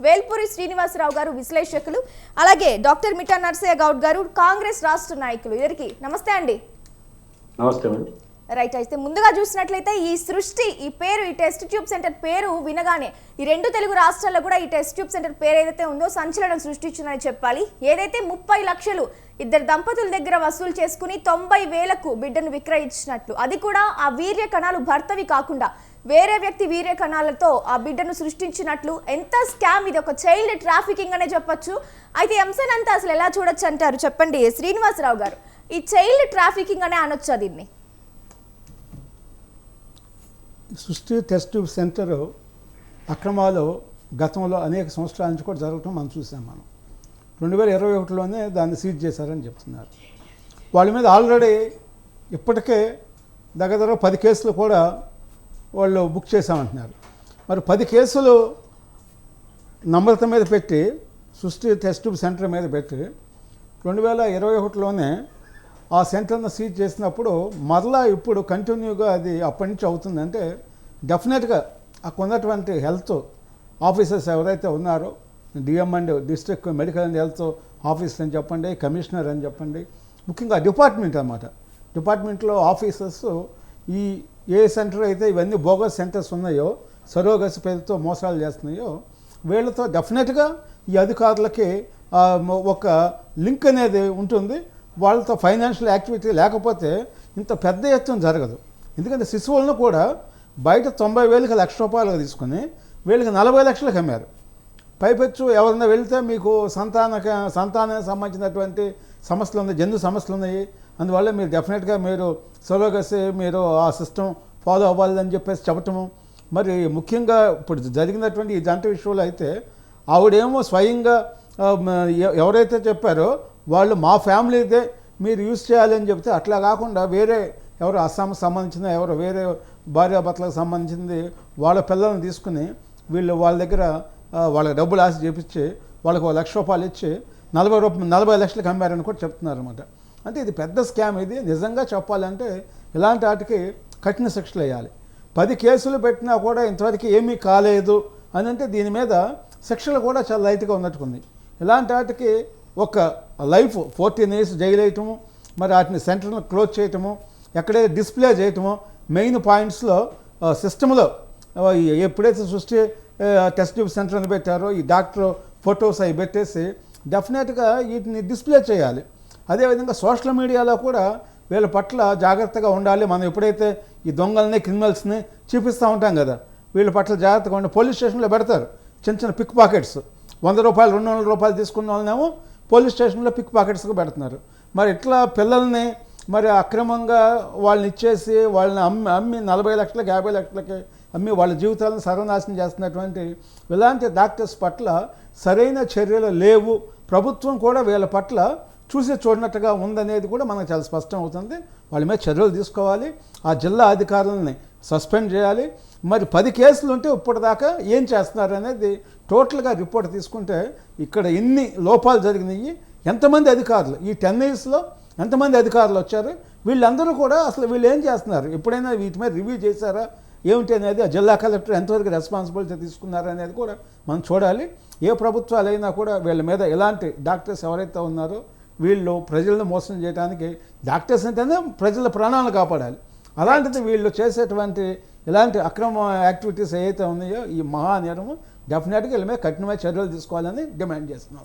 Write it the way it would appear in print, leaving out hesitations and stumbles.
వేల్పూరి శ్రీనివాసరావు గారు విశ్లేషకులు, అలాగే డాక్టర్ మిఠా నర్సయ్య గౌడ్ గారు కాంగ్రెస్ రాష్ట్ర నాయకులు. ఇద్దరికి నమస్తే అండి. నమస్తే అండి. రైట్. అయితే ముందుగా చూసినట్లయితే ఈ సృష్టి, ఈ పేరు, ఈ టెస్ట్ ట్యూబ్ సెంటర్ పేరు వినగానే ఈ రెండు తెలుగు రాష్ట్రాల్లో కూడా ఈ టెస్ట్ ట్యూబ్ సెంటర్ పేరు ఏదైతే ఉందో సంచలనం సృష్టించిందని చెప్పాలి. ఏదైతే 30 లక్షలు ఇద్దరు దంపతుల దగ్గర వసూలు చేసుకుని 90,000కు బిడ్డను విక్రయించినట్లు, అది కూడా ఆ వీర్య కణాలు భర్తవి కాకుండా వేరే వ్యక్తి వీర్య కణాలతో ఆ బిడ్డను సృష్టించినట్లు, ఎంత స్కామ్ ఇది! ఒక చైల్డ్ ట్రాఫికింగ్ అనే చెప్పొచ్చు. అయితే అంశాన్ని అంతా అసలు ఎలా చూడొచ్చు అంటారు చెప్పండి శ్రీనివాసరావు గారు? ఈ చైల్డ్ ట్రాఫికింగ్ అనే అనొచ్చా దీన్ని? సృష్టి టెస్ట్ ట్యూబ్ సెంటర్ అక్రమాలు గతంలో అనేక సంవత్సరాల నుంచి కూడా జరగటం మనం చూసాం. 2021లోనే దాన్ని సీజ్ చేశారని చెప్తున్నారు. వాళ్ళ మీద ఆల్రెడీ ఇప్పటికే దగ్గర 10 కేసులు కూడా వాళ్ళు బుక్ చేశామంటున్నారు. మరి 10 కేసులు నమ్రత మీద పెట్టి, సృష్టి టెస్ట్ ట్యూబ్ సెంటర్ మీద పెట్టి 2021లోనే ఆ సెంటర్ను సీజ్ చేసినప్పుడు మరలా ఇప్పుడు కంటిన్యూగా అది అప్పటి నుంచి అవుతుందంటే డెఫినెట్గా అక్కడ ఉన్నటువంటి హెల్త్ ఆఫీసర్స్ ఎవరైతే ఉన్నారో, DM and district medical and health officer అని చెప్పండి, కమిషనర్ అని చెప్పండి, ముఖ్యంగా డిపార్ట్మెంట్ అన్నమాట. డిపార్ట్మెంట్లో ఆఫీసర్స్ ఈ ఏ సెంటర్ అయితే ఇవన్నీ బోగస్ సెంటర్స్ ఉన్నాయో, సరోగసి పేరుతో మోసాలు చేస్తున్నాయో, వీళ్ళతో డెఫినెట్గా ఈ అధికారులకి ఒక లింక్ అనేది ఉంటుంది. వాళ్ళతో ఫైనాన్షియల్ యాక్టివిటీ లేకపోతే ఇంత పెద్ద ఎత్తున జరగదు. ఎందుకంటే శిశువులను కూడా బయట 90,000కి ₹1,00,000 తీసుకుని వీళ్ళకి 40 లక్షలకు అమ్మారు. పైపెచ్చు ఎవరైనా వెళితే మీకు సంతానానికి సంబంధించినటువంటి సమస్యలు ఉన్నాయి, జన్యు సమస్యలు ఉన్నాయి, అందువల్ల మీరు డెఫినెట్గా మీరు సరోగసి మీరు ఆ సిస్టమ్ ఫాలో అవ్వాలని చెప్పేసి చెప్పటము. మరి ముఖ్యంగా ఇప్పుడు జరిగినటువంటి ఈ జంట విషయంలో అయితే ఆవిడేమో స్వయంగా ఎవరైతే చెప్పారో వాళ్ళు మా ఫ్యామిలీదే మీరు యూజ్ చేయాలని చెప్తే, అట్లా కాకుండా వేరే ఎవరు అస్సాంకి సంబంధించిన ఎవరు వేరే భార్యాభర్తలకు సంబంధించింది వాళ్ళ పిల్లల్ని తీసుకుని వీళ్ళు వాళ్ళ దగ్గర వాళ్ళకి డబ్బులు ఆశ చేపించి వాళ్ళకి ₹1,00,000 ఇచ్చి 40 లక్షలకు అమ్మారని కూడా చెప్తున్నారు అనమాట. అంటే ఇది పెద్ద స్కామ్. ఇది నిజంగా చెప్పాలంటే ఇలాంటి వాటికి కఠిన శిక్షలు వేయాలి. 10 కేసులు పెట్టినా కూడా ఇంతవరకు ఏమీ కాలేదు అని అంటే దీని మీద శిక్షలు కూడా చాలా లైట్గా ఉన్నట్టుకుంది. ఇలాంటి వాటికి ఒక లైఫ్ 14 years జైలు వేయటము, మరి వాటిని సెంటర్ను క్లోజ్ చేయటము, ఎక్కడైతే డిస్ప్లే చేయటము, మెయిన్ పాయింట్స్లో సిస్టంలో ఎప్పుడైతే సృష్టి టెస్ట్ ట్యూబ్ సెంటర్ని పెట్టారో ఈ డాక్టర్ ఫొటోస్ అవి పెట్టేసి డెఫినెట్గా వీటిని డిస్ప్లే చేయాలి. అదేవిధంగా సోషల్ మీడియాలో కూడా వీళ్ళ పట్ల జాగ్రత్తగా ఉండాలి. మనం ఎప్పుడైతే ఈ దొంగల్ని క్రిమినల్స్ని చూపిస్తూ ఉంటాం కదా, వీళ్ళ పట్ల జాగ్రత్తగా ఉండి పోలీస్ స్టేషన్లో పెడతారు. చిన్న చిన్న పిక్ పాకెట్స్ ₹100 ₹200 తీసుకున్న వాళ్ళనేమో పోలీస్ స్టేషన్లో పిక్ పాకెట్స్గా పెడుతున్నారు. మరి ఇట్లా పిల్లల్ని మరి అక్రమంగా వాళ్ళని ఇచ్చేసి వాళ్ళని అమ్మి 40 లక్షలకి 50 లక్షలకి అమ్మి వాళ్ళ జీవితాలను సర్వనాశనం చేస్తున్నటువంటి ఇలాంటి డాక్టర్స్ పట్ల సరైన చర్యలు లేవు. ప్రభుత్వం కూడా వీళ్ళ పట్ల చూసి చూడనట్టుగా ఉందనేది కూడా మనకు చాలా స్పష్టం అవుతుంది. వాళ్ళ మీద చర్యలు తీసుకోవాలి. ఆ జిల్లా అధికారులని సస్పెండ్ చేయాలి. మరి 10 కేసులు ఉంటే ఇప్పటిదాకా ఏం చేస్తున్నారు అనేది టోటల్గా రిపోర్ట్ తీసుకుంటే ఇక్కడ ఎన్ని లోపాలు జరిగినాయి, ఎంతమంది అధికారులు ఈ 10 yearsలో ఎంతమంది అధికారులు వచ్చారు, వీళ్ళందరూ కూడా అసలు వీళ్ళు ఏం చేస్తున్నారు, ఎప్పుడైనా వీటి మీద రివ్యూ చేశారా ఏమిటి అనేది, ఆ జిల్లా కలెక్టర్ ఎంతవరకు రెస్పాన్సిబిలిటీ తీసుకున్నారు అనేది కూడా మనం చూడాలి. ఏ ప్రభుత్వాలైనా కూడా వీళ్ళ మీద ఎలాంటి డాక్టర్స్ ఎవరైతే ఉన్నారో వీళ్ళు ప్రజలను మోసం చేయడానికి, డాక్టర్స్ అంటేనే ప్రజల ప్రాణాలను కాపాడాలి, అలాంటిది వీళ్ళు చేసేటువంటి ఇలాంటి అక్రమ యాక్టివిటీస్ ఏవైతే ఉన్నాయో ఈ మహానేరము డెఫినెట్గా వీళ్ళ మీద కఠినమైన చర్యలు తీసుకోవాలని డిమాండ్ చేస్తున్నాం.